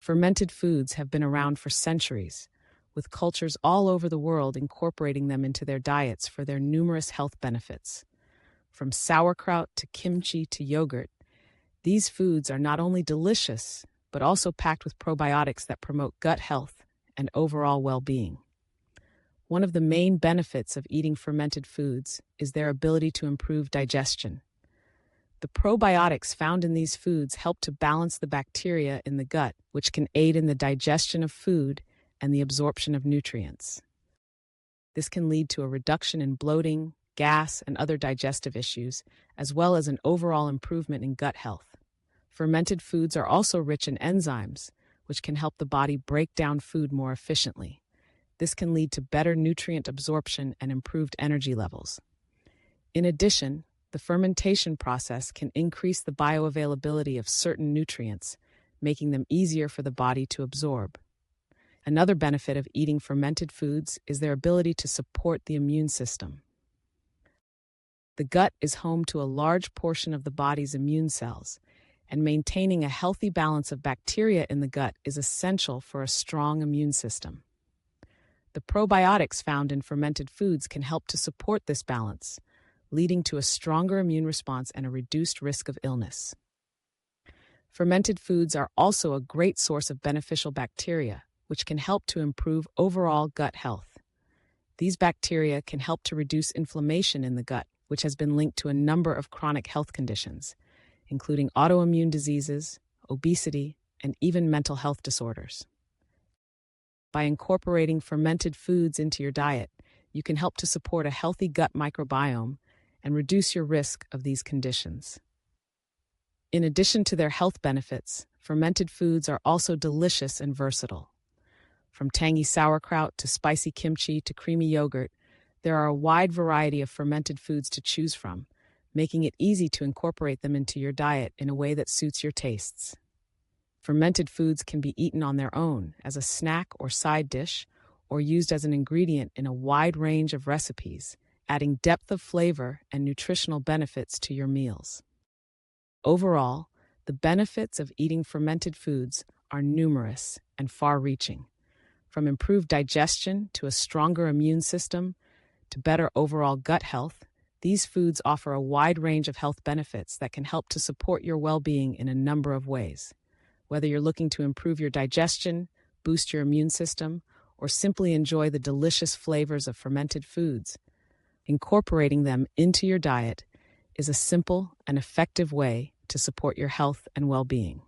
Fermented foods have been around for centuries, with cultures all over the world incorporating them into their diets for their numerous health benefits. From sauerkraut to kimchi to yogurt, these foods are not only delicious, but also packed with probiotics that promote gut health and overall well-being. One of the main benefits of eating fermented foods is their ability to improve digestion. The probiotics found in these foods help to balance the bacteria in the gut, which can aid in the digestion of food and the absorption of nutrients. This can lead to a reduction in bloating, gas, and other digestive issues, as well as an overall improvement in gut health. Fermented foods are also rich in enzymes, which can help the body break down food more efficiently. This can lead to better nutrient absorption and improved energy levels. In addition, the fermentation process can increase the bioavailability of certain nutrients, making them easier for the body to absorb. Another benefit of eating fermented foods is their ability to support the immune system. The gut is home to a large portion of the body's immune cells, and maintaining a healthy balance of bacteria in the gut is essential for a strong immune system. The probiotics found in fermented foods can help to support this balance, leading to a stronger immune response and a reduced risk of illness. Fermented foods are also a great source of beneficial bacteria, which can help to improve overall gut health. These bacteria can help to reduce inflammation in the gut, which has been linked to a number of chronic health conditions, including autoimmune diseases, obesity, and even mental health disorders. By incorporating fermented foods into your diet, you can help to support a healthy gut microbiome and reduce your risk of these conditions. In addition to their health benefits, fermented foods are also delicious and versatile. From tangy sauerkraut to spicy kimchi to creamy yogurt, there are a wide variety of fermented foods to choose from, making it easy to incorporate them into your diet in a way that suits your tastes. Fermented foods can be eaten on their own, as a snack or side dish, or used as an ingredient in a wide range of recipes, adding depth of flavor and nutritional benefits to your meals. Overall, the benefits of eating fermented foods are numerous and far-reaching. From improved digestion to a stronger immune system to better overall gut health, these foods offer a wide range of health benefits that can help to support your well-being in a number of ways. Whether you're looking to improve your digestion, boost your immune system, or simply enjoy the delicious flavors of fermented foods, incorporating them into your diet is a simple and effective way to support your health and well-being.